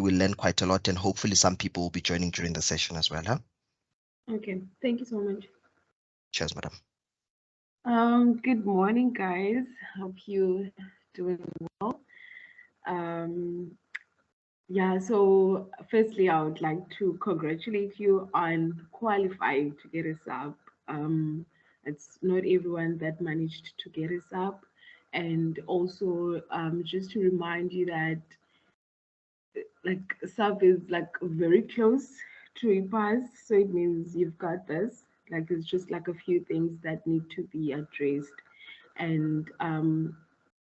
we'll learn quite a lot, and hopefully some people will be joining during the session as well. Huh? Okay, thank you so much. Cheers, madam. Good morning, guys. Hope you doing well. Um, yeah, so firstly, I would like to congratulate you on qualifying to get us up. It's not everyone that managed to get us up. And also, just to remind you that like sub is like very close to a pass, so it means you've got this. Like it's just like a few things that need to be addressed, and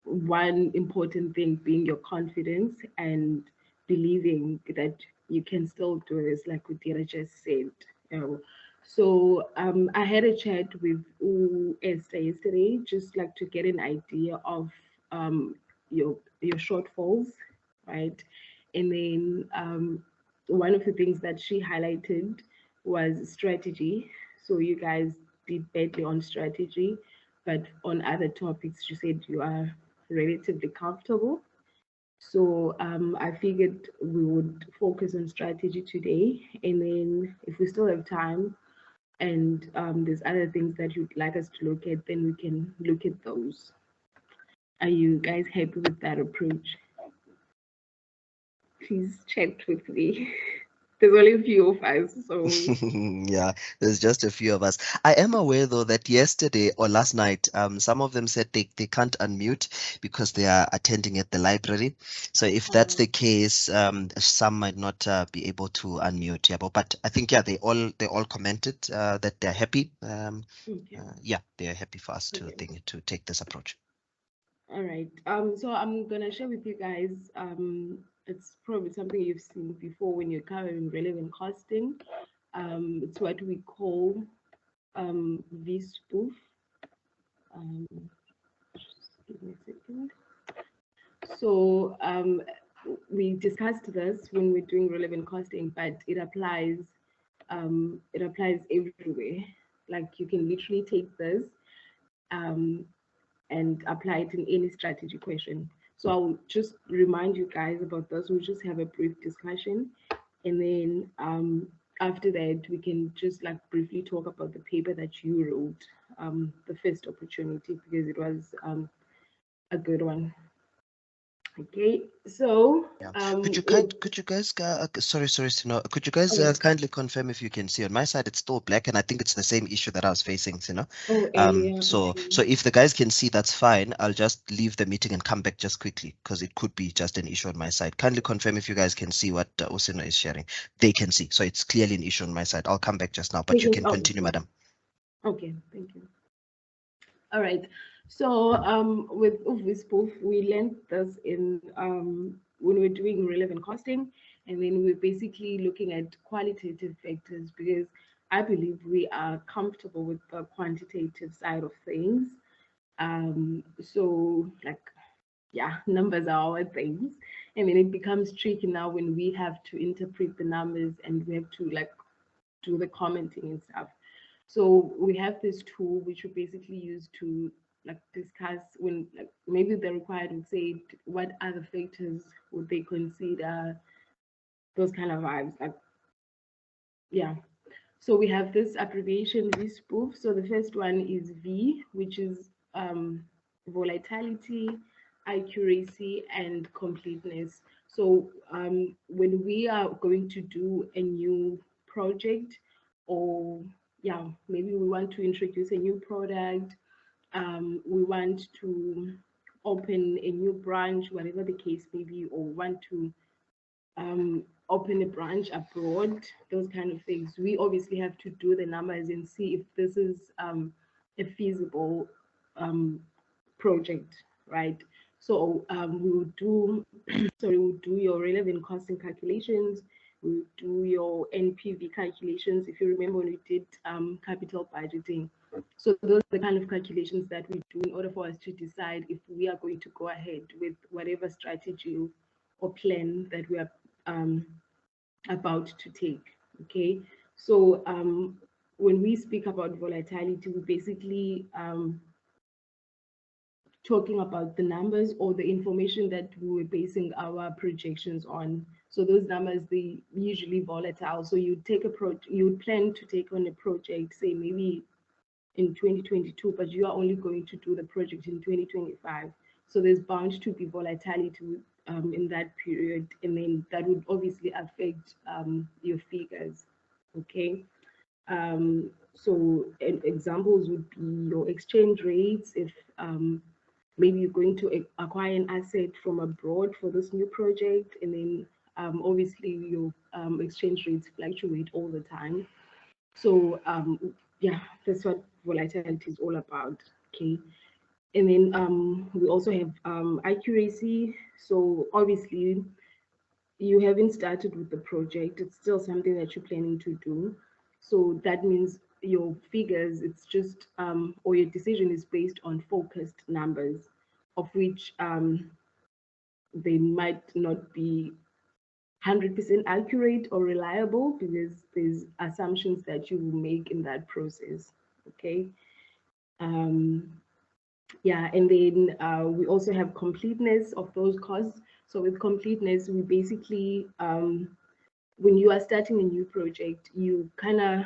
one important thing being your confidence and believing that you can still do this, like Udira just said. You know. So I had a chat with Esther yesterday, just like to get an idea of um, your shortfalls, right? And then one of the things that she highlighted was strategy. So you guys did badly on strategy, but on other topics, she said you are relatively comfortable. So I figured we would focus on strategy today, and then if we still have time and there's other things that you'd like us to look at, then we can look at those. Are you guys happy with that approach? Please chat with me. There's only a few of us, so Yeah, there's just a few of us. I am aware though that yesterday or last night, some of them said they can't unmute because they are attending at the library. So if that's the case, some might not be able to unmute. Yeah, but I think they all commented that they're happy. okay. Yeah, they're happy for us to Okay. take this approach. All right. So I'm gonna share with you guys. It's probably something you've seen before when you're covering relevant costing. It's what we call V-spoof. Um, just give me a second. So we discussed this when we're doing relevant costing, but it applies everywhere. Like you can literally take this um, and apply it in any strategy question. So I'll just remind you guys about this. We'll just have a brief discussion, and then after that we can just like briefly talk about the paper that you wrote, the first opportunity, because it was a good one. Okay, so Yeah. with Could you guys sorry, Sino, could you guys okay. kindly confirm if you can see on my side it's still black, and I think it's the same issue that I was facing, Sino. Oh, earlier, So okay. if the guys can see, that's fine. I'll just leave the meeting and come back just quickly because it could be just an issue on my side. Kindly confirm if you guys can see what Usino is sharing. They can see, so it's clearly an issue on my side. I'll come back just now, but you can Oh, continue, madam. okay, thank you. All right. So with Spoof, we learned this in when we're doing relevant costing, and then we're basically looking at qualitative factors because I believe we are comfortable with the quantitative side of things. So like yeah, numbers are our things, and then it becomes tricky now when we have to interpret the numbers and we have to like do the commenting and stuff. So we have this tool which we basically use to like discuss when like maybe the required would say what other factors would they consider, those kind of vibes. Like yeah. So we have this abbreviation V spoof. So the first one is V, which is volatility, accuracy, and completeness. So when we are going to do a new project, or yeah, maybe we want to introduce a new product, we want to open a new branch, whatever the case may be, or want to open a branch abroad, those kind of things. We obviously have to do the numbers and see if this is a feasible um, project, right? So we will do, sorry, we'll do your relevant costing calculations. We'll do your NPV calculations. If you remember when we did capital budgeting, so those are the kind of calculations that we do in order for us to decide if we are going to go ahead with whatever strategy or plan that we are um, about to take. Okay, so when we speak about volatility, we basically talking about the numbers or the information that we were basing our projections on. So those numbers, they usually volatile. So you take a you would plan to take on a project, say maybe in 2022, but you are only going to do the project in 2025. So there's bound to be volatility in that period, and then that would obviously affect your figures. Okay. So examples would be your exchange rates. If maybe you're going to acquire an asset from abroad for this new project, and then obviously your exchange rates fluctuate all the time. So yeah, that's what volatility is all about. Okay. And then we also have accuracy. So obviously you haven't started with the project, it's still something that you're planning to do. So that means your figures, it's just or your decision is based on focused numbers, of which they might not be 100% accurate or reliable, because there's assumptions that you will make in that process. Okay. um, yeah, and then we also have completeness of those costs. So with completeness, we basically when you are starting a new project, you kind of,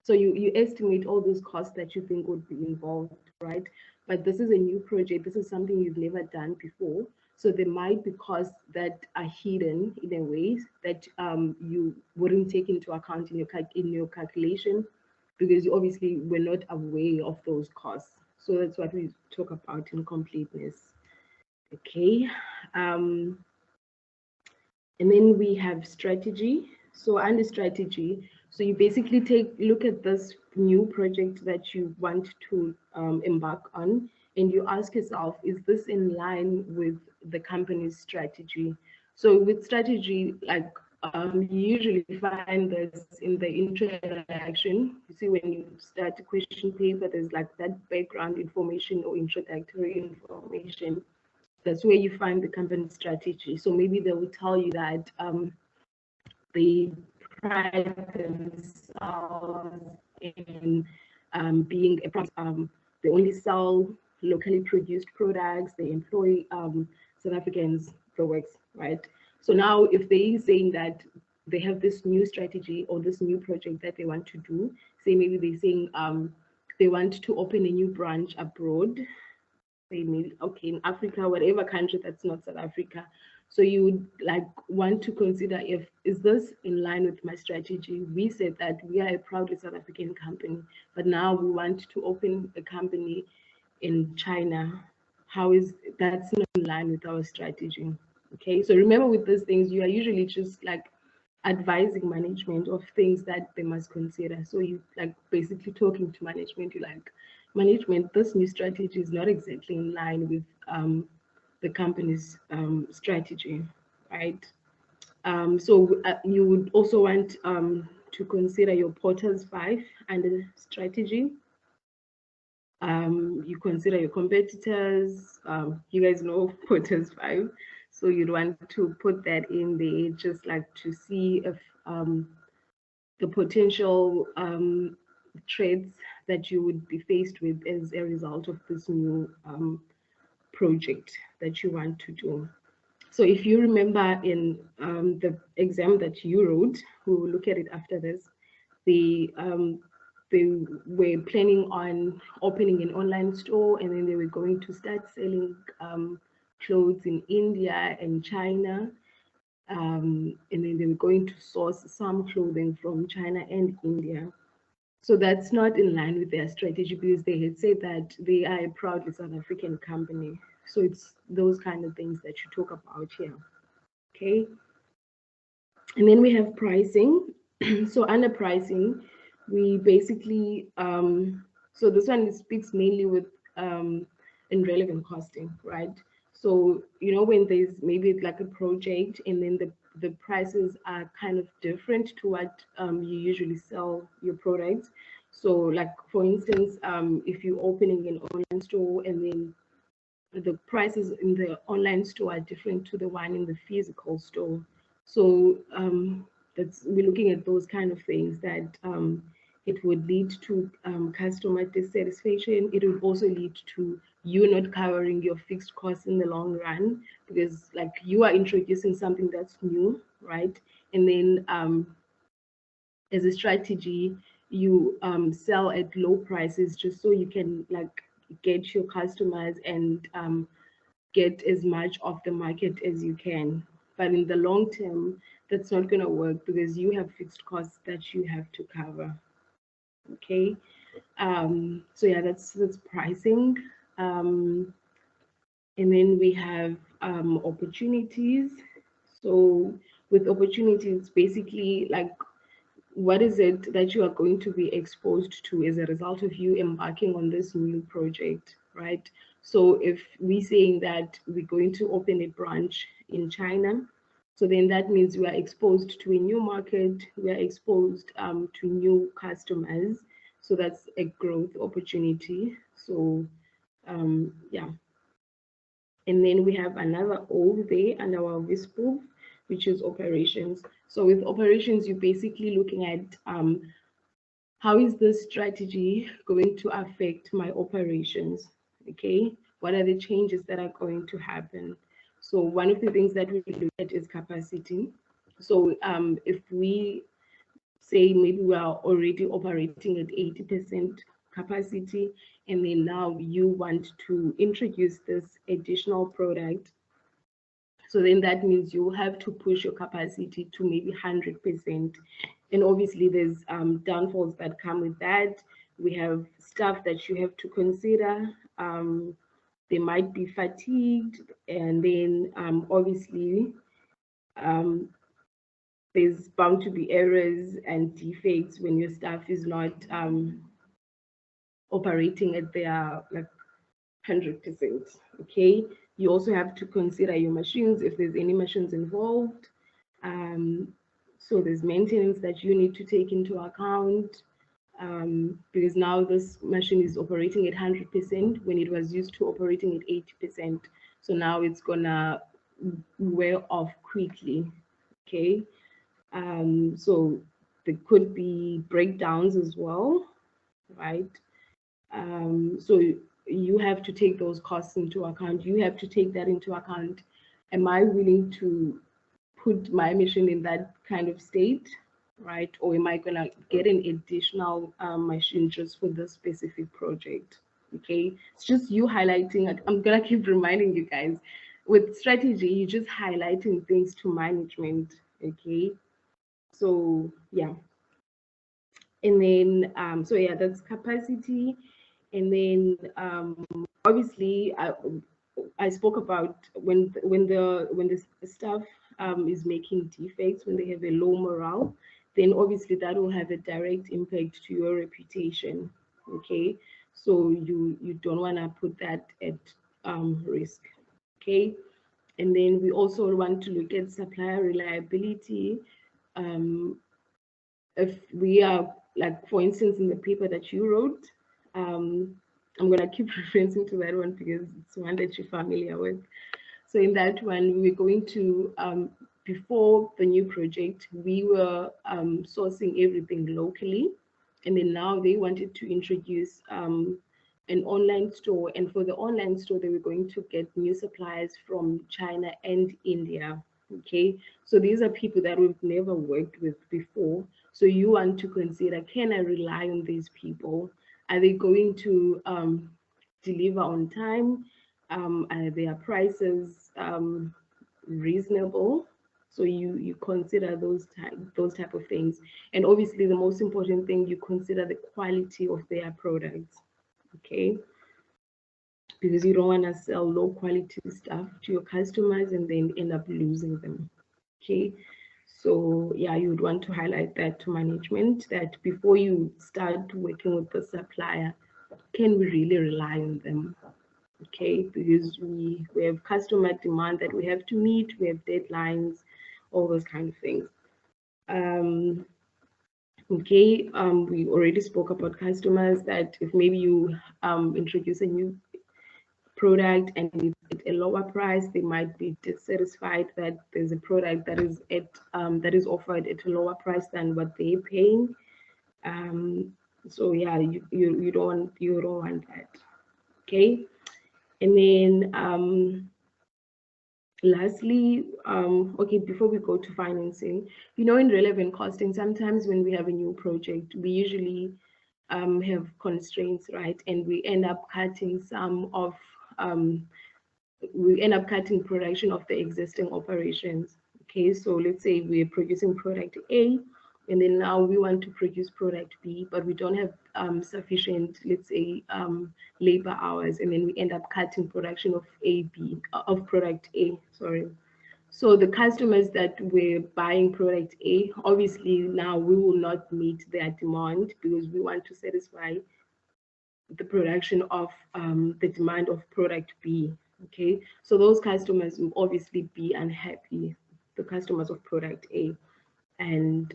so you estimate all those costs that you think would be involved, right? But this is a new project, this is something you've never done before. So there might be costs that are hidden in a way that you wouldn't take into account in your calculation, because you obviously were not aware of those costs. So that's what we talk about in completeness. Okay. And then we have strategy. So under strategy, so you basically look at this new project that you want to embark on, and you ask yourself, is this in line with the company's strategy? So with strategy, like you usually find this in the introduction. You see, when you start a question paper, there's like that background information or introductory information. That's where you find the company strategy. So maybe they will tell you that they pride themselves in being a they only sell locally produced products, they employ South Africans, the works, right? So now if they're saying that they have this new strategy or this new project that they want to do, say maybe they're saying they want to open a new branch abroad, say maybe, okay, in Africa, whatever country that's not South Africa. So you would like want to consider, if is this in line with my strategy? We said that we are a proudly South African company, but now we want to open a company in China. How is that's not in line with our strategy? Okay, so remember, with these things, you are usually just like advising management of things that they must consider. So you like basically talking to management, you like, management, this new strategy is not exactly in line with the company's strategy, right? So you would also want to consider your Porter's 5 under strategy. You consider your competitors. You guys know Porter's 5. So you'd want to put that in there, just like to see if the potential threats that you would be faced with as a result of this new project that you want to do. So if you remember in the exam that you wrote, we will look at it after this, they were planning on opening an online store, and then they were going to start selling clothes in India and China. And then they were going to source some clothing from China and India. So that's not in line with their strategy, because they had said that they are a proudly South African company. So it's those kind of things that you talk about here. Okay. And then we have pricing. So under pricing, we basically, so this one speaks mainly with in relevant costing, right? So, you know, when there's maybe like a project and then the prices are kind of different to what you usually sell your products. So like, for instance, if you're opening an online store and then the prices in the online store are different to the one in the physical store. So that's, we're looking at those kind of things that it would lead to customer dissatisfaction. It would also lead to you not covering your fixed costs in the long run, because like you are introducing something that's new, right? And then as a strategy, you sell at low prices just so you can like get your customers and get as much of the market as you can. But in the long term, that's not going to work because you have fixed costs that you have to cover. Okay. So yeah, that's pricing. And then we have opportunities. So with opportunities, basically like what is it that you are going to be exposed to as a result of you embarking on this new project, right? So if we're saying that we're going to open a branch in China, so then that means we are exposed to a new market, we are exposed to new customers. So that's a growth opportunity. So yeah. And then we have another O there under our WISPO, which is operations. So with operations, you're basically looking at how is this strategy going to affect my operations? Okay, what are the changes that are going to happen? So one of the things that we look at is capacity. So if we say maybe we are already operating at 80% capacity, and then now you want to introduce this additional product, so then that means you have to push your capacity to maybe 100%. And obviously there's downfalls that come with that. We have stuff that you have to consider. They might be fatigued, and then obviously there's bound to be errors and defects when your staff is not operating at their like 100%. Okay, you also have to consider your machines if there's any machines involved. So there's maintenance that you need to take into account, because now this machine is operating at 100% when it was used to operating at 80%. So now it's gonna wear off quickly. Okay, so there could be breakdowns as well, right? So you have to take those costs into account. You have to take that into account. Am I willing to put my machine in that kind of state, right? Or am I gonna get an additional machine just for this specific project? Okay, it's just you highlighting. I'm gonna keep reminding you guys, with strategy, you're just highlighting things to management. Okay, so yeah. And then so yeah, that's capacity. And then obviously I spoke about when the staff is making defects, when they have a low morale, then obviously that will have a direct impact to your reputation. Okay, so you don't want to put that at risk. Okay, and then we also want to look at supplier reliability. If we are like, for instance, in the paper that you wrote, I'm gonna keep referencing to that one because it's one that you're familiar with. So in that one, we're going to before the new project, we were sourcing everything locally, and then now they wanted to introduce an online store, and for the online store, they were going to get new suppliers from China and India. Okay, so these are people that we've never worked with before. So you want to consider, can I rely on these people? Are they going to deliver on time? Are their prices reasonable? So you consider those type of things. And obviously the most important thing, you consider the quality of their products. Okay, because you don't want to sell low quality stuff to your customers and then end up losing them. Okay, so yeah, you would want to highlight that to management, that before you start working with the supplier, can we really rely on them? Okay, because we have customer demand that we have to meet, we have deadlines, all those kind of things. Okay, we already spoke about customers, that if maybe you introduce a new product and it's at a lower price, they might be dissatisfied that there's a product that is at that is offered at a lower price than what they're paying. So yeah, you don't want that. Okay. And then lastly, okay, before we go to financing, in relevant costing, sometimes when we have a new project, we usually have constraints, right? And um, we end up cutting production of the existing operations. Okay, so let's say we're producing product A, and then now we want to produce product B, but we don't have sufficient, let's say, labor hours, and then we end up cutting production of product A. Sorry. So the customers that were buying product A, obviously now we will not meet their demand because we want to satisfy the production of the demand of product B. Okay, so those customers will obviously be unhappy, the customers of product A, and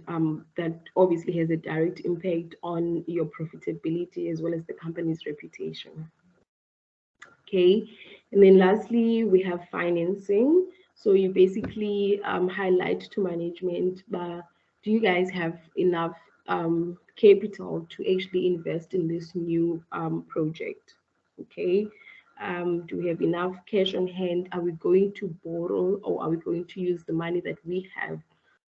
that obviously has a direct impact on your profitability as well as the company's reputation. Okay, and then lastly, we have financing. So you basically highlight to management, but do you guys have enough capital to actually invest in this new project? Okay, do we have enough cash on hand? Are we going to borrow or are we going to use the money that we have?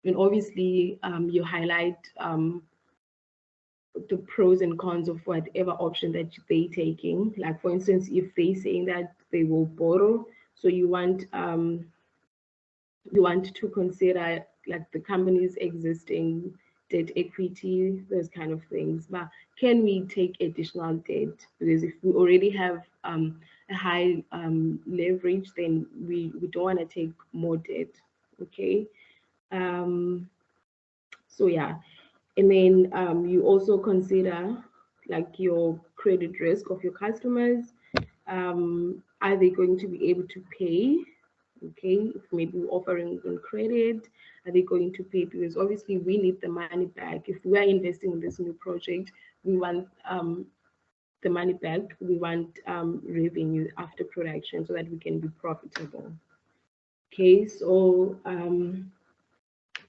And obviously, you highlight the pros and cons of whatever option that they taking. Like for instance, if they saying that they will borrow, so you want to consider like the company's existing debt equity, those kind of things. But can we take additional debt? Because if we already have a high leverage, then we don't want to take more debt. Okay. So yeah, and then you also consider like your credit risk of your customers. Are they going to be able to pay? Okay, if maybe we're offering on credit, are they going to pay? Because obviously we need the money back. If we are investing in this new project, we want the money back. We want revenue after production so that we can be profitable. Okay, so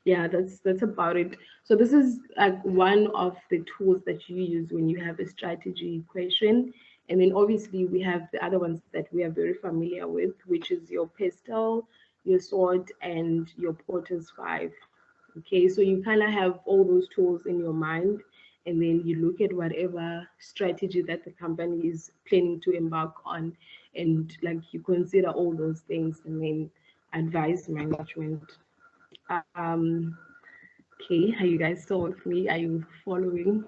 yeah, that's about it. So this is like one of the tools that you use when you have a strategy question. And then obviously we have the other ones that we are very familiar with, which is your pestle, your sword, and your porter's five. Okay, so you kind of have all those tools in your mind, and then you look at whatever strategy that the company is planning to embark on, and like you consider all those things and then advise management. Um, okay, are you guys still with me? Are you following?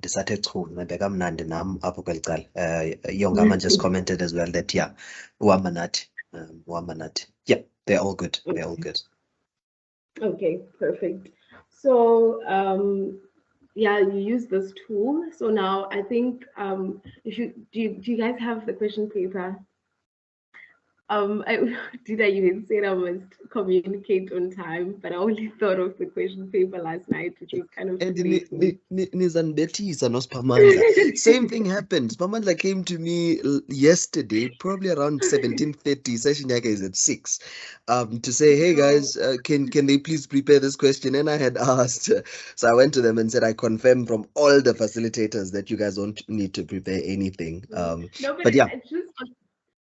Ndisathe chu bekamnandi nam apho kweli cala. Yongama just commented as well that yeah, uhamba nathi. Yeah, they're all good. They're all good. Okay, perfect. So yeah, you use this tool. So now I think do you guys have the question paper? I did I even say I must communicate on time, but I only thought of the question paper last night, which was kind of And late for me. nizanibethisa noSiphamandla. Same thing happened. Spamandla came to me yesterday, probably around 17:30. Session yake is at 6. To say, hey guys, can they please prepare this question? And I had asked. So I went to them and said, I confirm from all the facilitators that you guys don't need to prepare anything. No, but But yeah. it's just,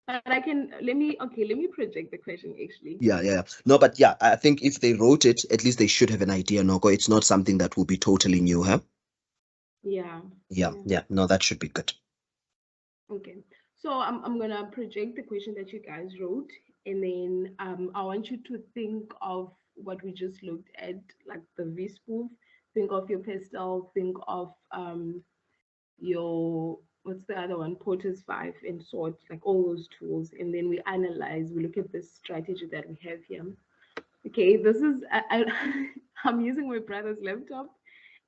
but I can let me project the question actually. Yeah. No, but yeah, I think if they wrote it, at least they should have an idea, Noko. It's not something that will be totally new, huh? Yeah. Yeah. No, that should be good. Okay. So I'm gonna project the question that you guys wrote, and then I want you to think of what we just looked at, like the V spoof. Think of your pestle. Think of your what's the other one? Porter's five and sword, like all those tools, and then we analyze. We look at the strategy that we have here. Okay, this is I'm using my brother's laptop,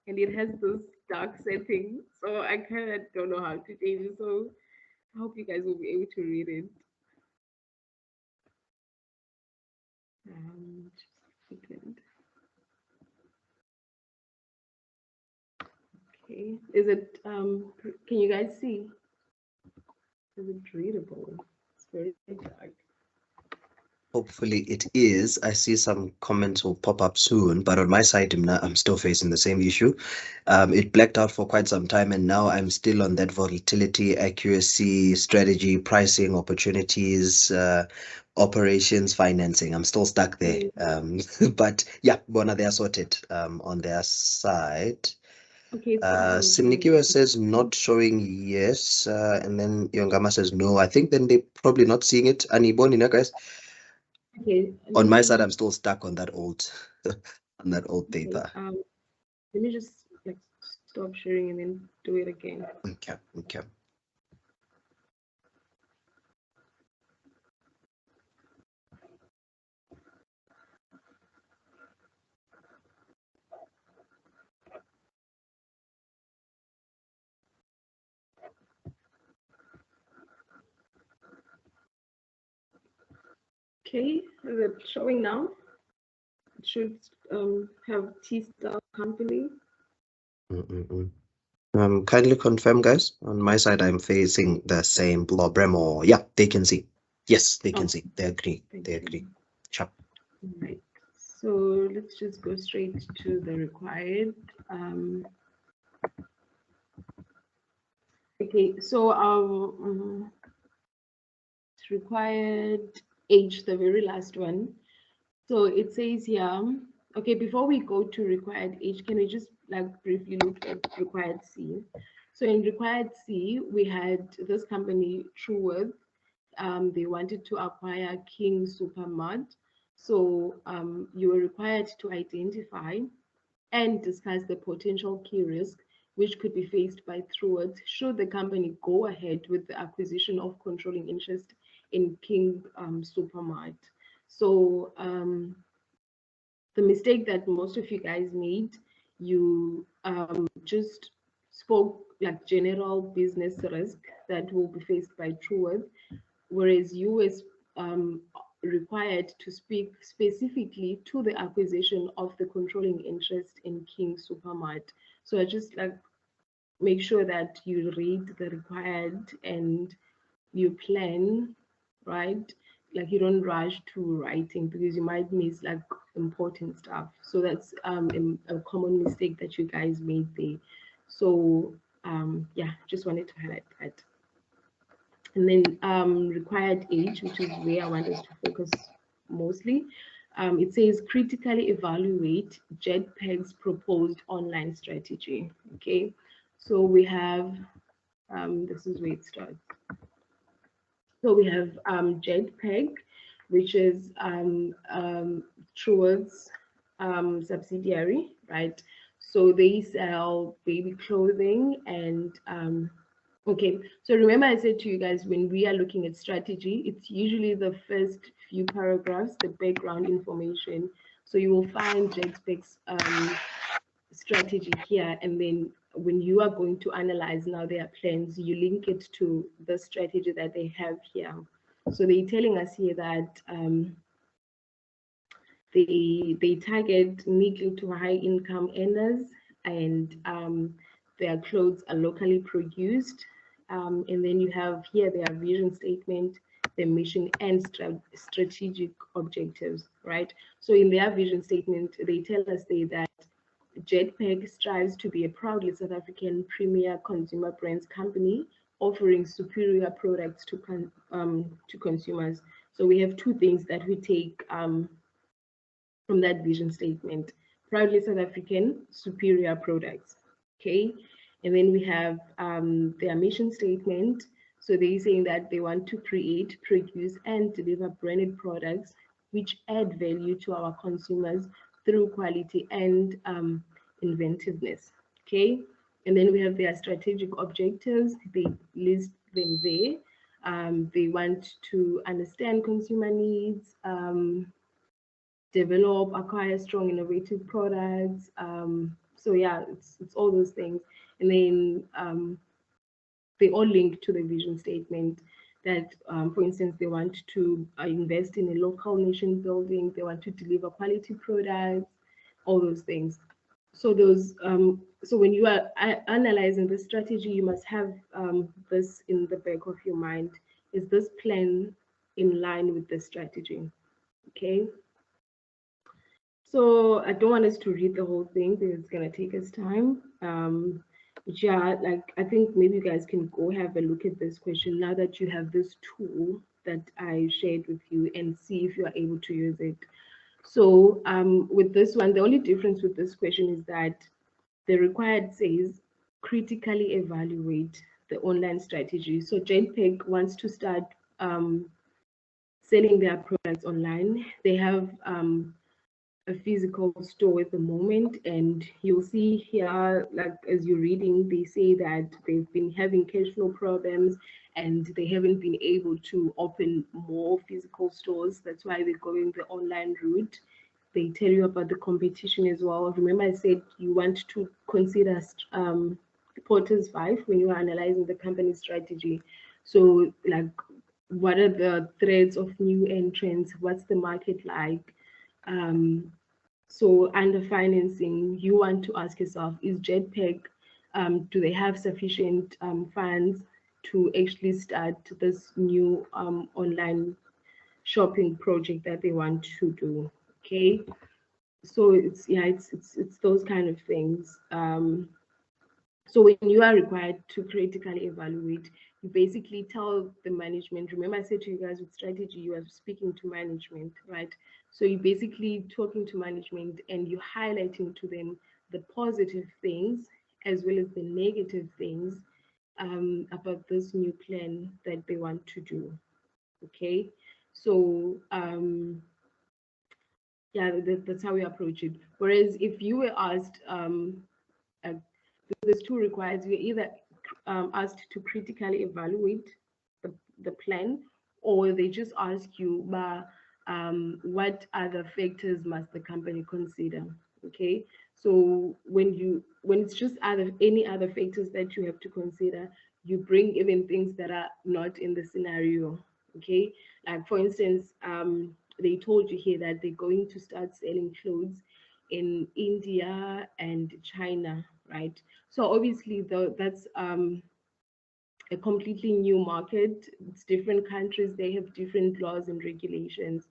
and it has this dark setting, so I kind of don't know how to change it. So I hope you guys will be able to read it. Just a second. Okay, is it? Can you guys see? Is it readable? It's very dark. Hopefully it is. I see some comments will pop up soon, but on my side, I'm still facing the same issue. It blacked out for quite some time, and now I'm still on that volatility, accuracy, strategy, pricing, opportunities, operations, financing. I'm still stuck there. But yeah, Bona, they are sorted on their side. Okay, so Simnikiwa says not showing yes, and then Yongama says no. I think then they probably not seeing it. Aniboni, guys. okay, On my side, I'm still stuck on that old on that old paper. Let me just like stop sharing and then do it again. Okay, okay. Okay, is it showing now? It should have T-Star Company. Kindly confirm, guys. On my side, I'm facing the same Bremo. Yeah, they can see. Yes, they can see. They agree. They agree. Sure. Right. So let's just go straight to the required. Okay, so it's required age, the very last one. So it says here, okay, before we go to required age, can we just like briefly look at required C? So in required C, we had this company, Trueworth. They wanted to acquire King Supermart. So you were required to identify and discuss the potential key risk which could be faced by Trueworth should the company go ahead with the acquisition of controlling interest in King Supermart. So the mistake that most of you guys made, you just spoke like general business risk that will be faced by Trueworth, whereas you was required to speak specifically to the acquisition of the controlling interest in King Supermart. So I just like make sure that you read the required and you plan, right? Like you don't rush to writing because you might miss like important stuff. So that's a common mistake that you guys made there. So yeah, just wanted to highlight that. And then required age, which is where I want us to focus mostly. It says critically evaluate JetPeg's proposed online strategy. Okay, so we have, this is where it starts. So we have JetPeg, which is Trueworth's subsidiary, right? So they sell baby clothing and okay, so remember I said to you guys, when we are looking at strategy, it's usually the first few paragraphs, the background information. So you will find JetPeg's strategy here, and then when you are going to analyze now their plans, you link it to the strategy that they have here. So they're telling us here that they target middle to high income earners, and their clothes are locally produced. And then you have here their vision statement, their mission, and strategic objectives, right? So in their vision statement, they tell us that JetPeg strives to be a proudly South African premier consumer brands company offering superior products to consumers. So we have two things that we take from that vision statement: proudly South African, superior products. Okay, and then we have their mission statement. So they're saying that they want to create, produce, and deliver branded products which add value to our consumers through quality and inventiveness. Okay, and then we have their strategic objectives. They list them there. They want to understand consumer needs, develop, acquire strong, innovative products. So yeah, it's all those things, and then they all link to the vision statement. That, for instance, they want to invest in a local nation building. They want to deliver quality products, all those things. So those, so when you are analyzing the strategy, you must have this in the back of your mind. Is this plan in line with the strategy? Okay. So I don't want us to read the whole thing because it's gonna take us time. But yeah, like I think maybe you guys can go have a look at this question now that you have this tool that I shared with you and see if you are able to use it. So with this one, the only difference with this question is that the required says critically evaluate the online strategy. So JPEG wants to start selling their products online. They have a physical store at the moment, and you'll see here, like as you're reading, they say that they've been having cash flow problems and they haven't been able to open more physical stores. That's why they're going the online route. They tell you about the competition as well. Remember, I said you want to consider Porter's 5 when you are analyzing the company strategy. So, like, what are the threats of new entrants? What's the market like? Um, so under financing, you want to ask yourself, is JetPeg, do they have sufficient funds to actually start this new online shopping project that they want to do? Okay, so it's those kind of things. So when you are required to critically evaluate, you basically tell the management. Remember, I said to you guys with strategy, you are speaking to management, right? So you're basically talking to management and you're highlighting to them the positive things as well as the negative things about this new plan that they want to do. Okay, so yeah, that's how we approach it. Whereas if you were asked, uh, there's two requires you're either asked to critically evaluate the plan, or they just ask you what other factors must the company consider. Okay, so when it's just any other factors that you have to consider, you bring even things that are not in the scenario. Okay, like for instance, they told you here that they're going to start selling clothes in India and China, right? So obviously, that's a completely new market. It's different countries, they have different laws and regulations.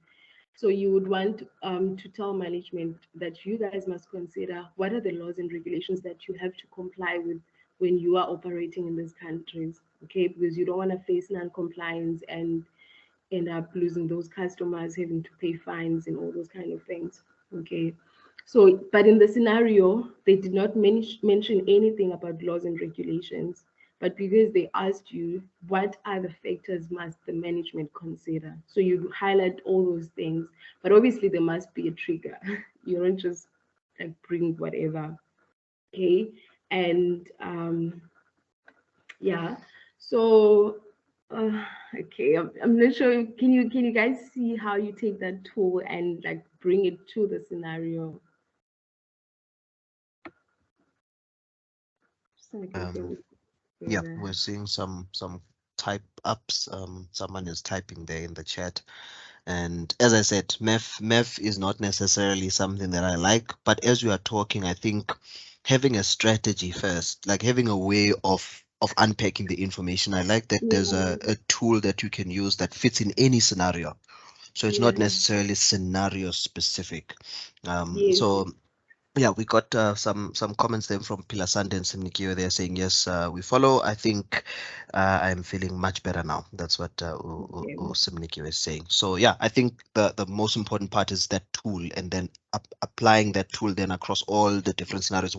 So you would want to tell management that you guys must consider what are the laws and regulations that you have to comply with when you are operating in these countries, okay? Because you don't want to face non-compliance and end up losing those customers, having to pay fines and all those kind of things, okay? So, but in the scenario, they did not mention anything about laws and regulations, but because they asked you, what other factors must the management consider? So you highlight all those things, but obviously there must be a trigger. You don't just like bring whatever, okay? And yeah, so okay, I'm not sure. Can you guys see how you take that tool and like bring it to the scenario? Just so I can Um, bring it yeah, together. we're seeing some type ups. Someone is typing there in the chat. And as I said, MEF is not necessarily something that I like, but as we are talking, I think having a strategy first, like having a way of unpacking the information. I like that there's Yeah, a tool that you can use that fits in any scenario. So it's not yeah, necessarily scenario specific. yes, So yeah, we got some comments then from Pilasande and Simnikio. They're saying yes, we follow. I think I'm feeling much better now. That's what okay, Simnikio is saying. So yeah, I think the most important part is that tool, and then applying that tool then across all the different scenarios.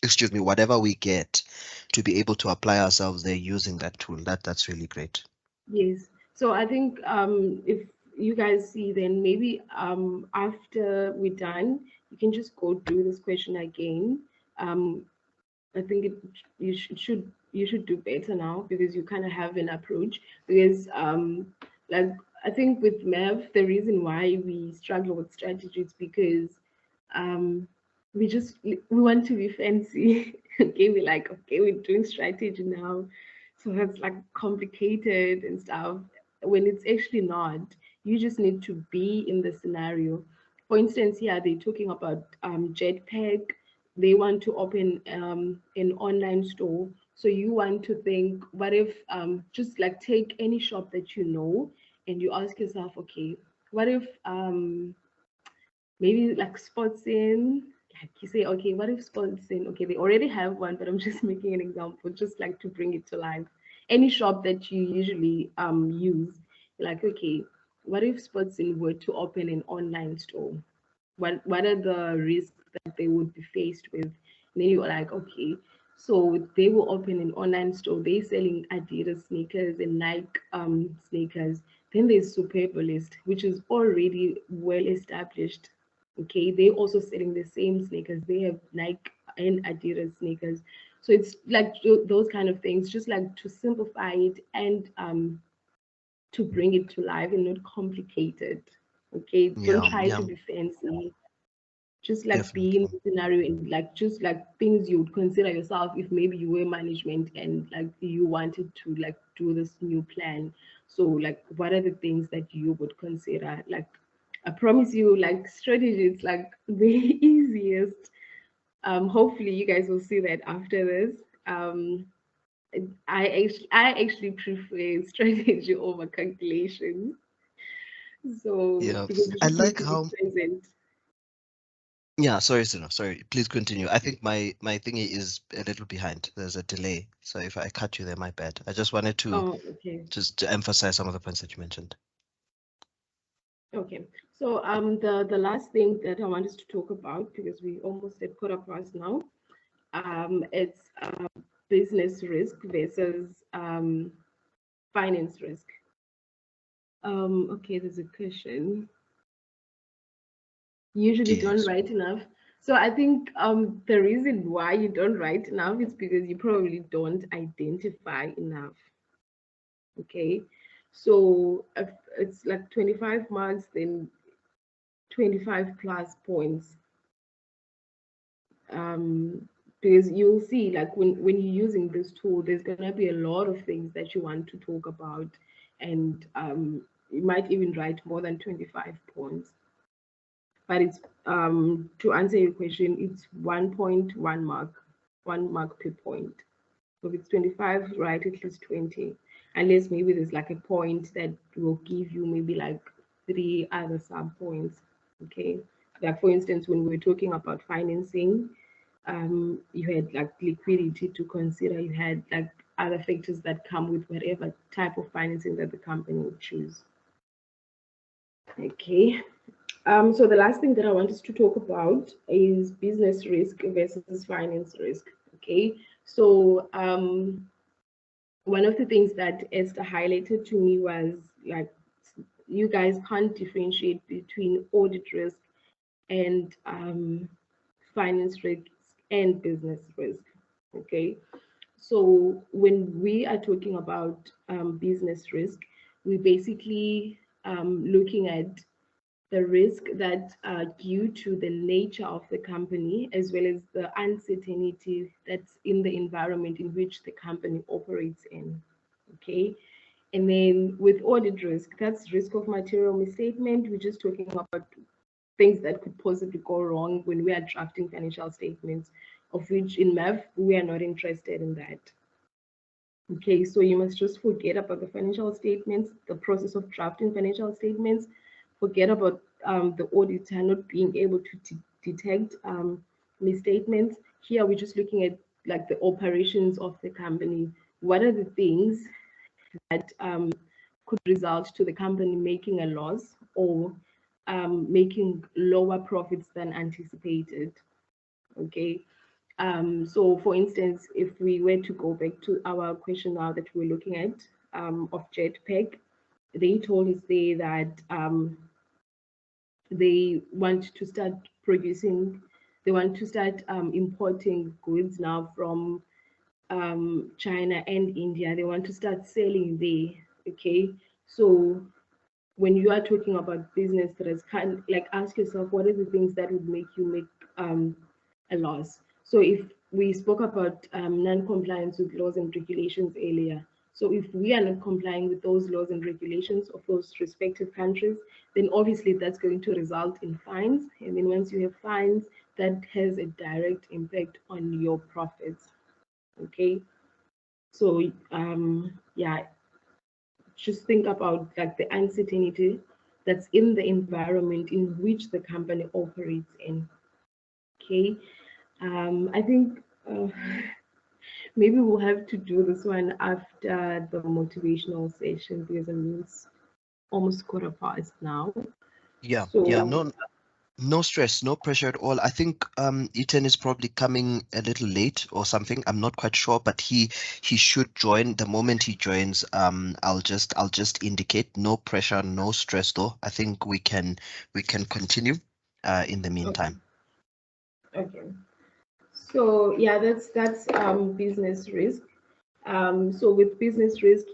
Excuse me, whatever we get, to be able to apply ourselves there using that tool. That's really great. yes. So I think if you guys see, then maybe after we're done, you can just go through this question again. Um, I think you should do better now because you kind of have an approach. Because like I think with MEV, the reason why we struggle with strategy is because um we want to be fancy. Okay, we like, okay, we're doing strategy now, so that's like complicated and stuff. When it's actually not, you just need to be in the scenario. For instance, here they're talking about Jetpack. They want to open an online store. So you want to think, what if just like take any shop that you know and you ask yourself, okay, what if maybe like sports in, like you say, okay, what if sports in, okay, they already have one, but I'm just making an example, just like to bring it to life. Any shop that you usually use, like, okay, what if sports in were to open an online store? What are the risks that they would be faced with? And then you're like, okay, so they will open an online store. They're selling Adidas sneakers and Nike sneakers. Then there's Superbalist, which is already well established. Okay, they're also selling the same sneakers. They have Nike and Adidas sneakers. So it's like those kind of things, just like to simplify it and to bring it to life and not complicate it. Okay, don't Yeah, try yeah, to be fancy, just like being definitely. the scenario and like just like things you would consider yourself if maybe you were management and like you wanted to like do this new plan. So like what are the things that you would consider? Like I promise you, like strategy is like the easiest. Hopefully you guys will see that after this. um I actually prefer strategy over calculation, so Yeah, because you I just need like to be how. present. Yeah, sorry, Sino, sorry. Please continue. I think my thingy is a little behind. There's a delay, so if I cut you there, my bad. I just wanted to Oh, okay. just to emphasize some of the points that you mentioned. Okay, so the last thing that I want us to talk about, because we almost at quarter past now, it's business risk versus finance risk. Okay, there's a question. You usually don't Yes. write enough. So I think the reason why you don't write enough is because you probably don't identify enough. Okay, so if it's like 25 marks, then 25 plus points, because you'll see like when you're using this tool, there's going to be a lot of things that you want to talk about, and you might even write more than 25 points. But it's to answer your question, it's 1.1 mark, 1 mark per point. So if it's 25, write at least 20, unless maybe there's like a point that will give you maybe like 3 other sub points. Okay, like for instance, when we were talking about financing, you had like liquidity to consider, you had like other factors that come with whatever type of financing that the company would choose. Okay. So the last thing that I want us to talk about is business risk versus finance risk. Okay. So one of the things that Esther highlighted to me was like you guys can't differentiate between audit risk and finance risk and business risk. Okay. So when we are talking about business risk, we basically looking at the risk that due to the nature of the company as well as the uncertainty that's in the environment in which the company operates in. Okay. And then with audit risk, that's risk of material misstatement. We're just talking about things that could possibly go wrong when we are drafting financial statements, of which in MAF, we are not interested in that. Okay, so you must just forget about the financial statements, the process of drafting financial statements, forget about the auditor not being able to detect misstatements. Here, we're just looking at like the operations of the company. What are the things that could result to the company making a loss or making lower profits than anticipated? Okay, so for instance, if we were to go back to our question now that we're looking at of Jetpack, they told us there that they want to start producing, they want to start importing goods now from China and India. They want to start selling there. Okay, so when you are talking about business risk, kind like ask yourself what are the things that would make you make a loss. So if we spoke about non-compliance with laws and regulations earlier, so if we are not complying with those laws and regulations of those respective countries, then obviously that's going to result in fines. And then once you have fines, that has a direct impact on your profits. Okay. So yeah, just think about like the uncertainty that's in the environment in which the company operates in. Okay, I think maybe we'll have to do this one after the motivational session because I mean it's almost 1:15 now. Yeah, yeah, So no stress, no pressure at all. I think Ethan is probably coming a little late or something. I'm not quite sure, but he should join. The moment he joins, I'll just indicate. No pressure, no stress though. I think we can continue in the okay, meantime. okay. So yeah, that's business risk. So with business risk,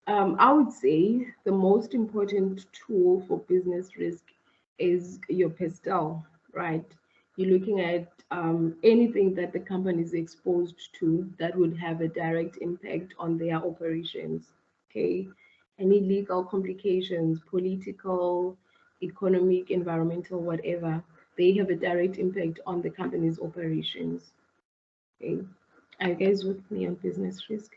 I would say the most important tool for business risk is your PESTEL, right? You're looking at anything that the company is exposed to that would have a direct impact on their operations. Okay, any legal complications, political, economic, environmental, whatever, they have a direct impact on the company's operations. Okay, are you guys with me on business risk?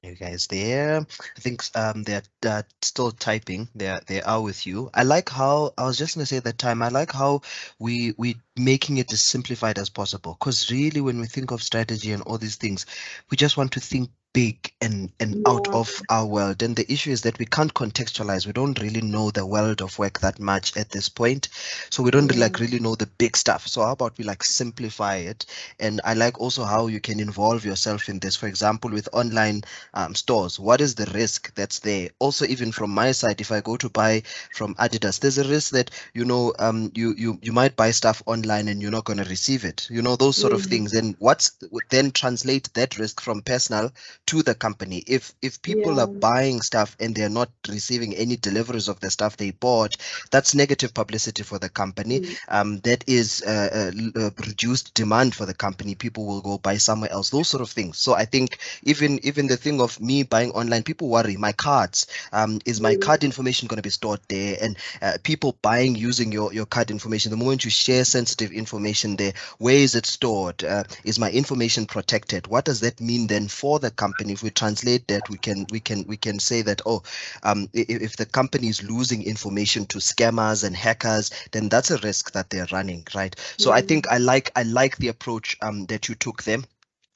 You guys there? I think they're still typing. They are with you. I like how I was just gonna say that time. I like how we making it as simplified as possible. Because really, when we think of strategy and all these things, we just want to think big and out Yeah, of our world. And the issue is that we can't contextualize. We don't really know the world of work that much at this point, so we don't yeah, like really know the big stuff. So how about we like simplify it? And I like also how you can involve yourself in this. For example, with online stores, what is the risk that's there? Also, even from my side, if I go to buy from Adidas, there's a risk that you might buy stuff online and you're not going to receive it, those sort of mm, things. And what's then translate that risk from personal to the company. If people are yeah, buying stuff and they're not receiving any deliveries of the stuff they bought, that's negative publicity for the company. mm, That is reduced demand for the company. People will go buy somewhere else, those sort of things. So I think even the thing of me buying online, people worry my cards, is my mm, card information going to be stored there? And people buying using your card information, the moment you share sensitive information there, where is it stored? Is my information protected? What does that mean then for the company? If we translate that, we can say that, oh, if the company is losing information to scammers and hackers, then that's a risk that they're running, right? So I mm. think I like the approach that you took there.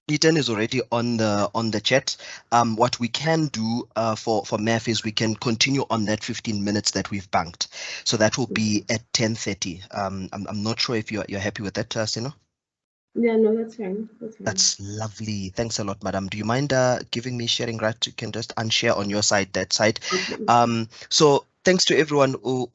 Ethan is already on the chat. What we can do for MAF is we can continue on that 15 minutes that we've banked. So that will be at 10:30. I'm not sure if you're happy with that, Sino? Yeah, no, that's fine. That's fine. That's lovely. Thanks a lot, madam. Do you mind giving me sharing right? You can just unshare on your side, that side. Okay. So thanks to everyone who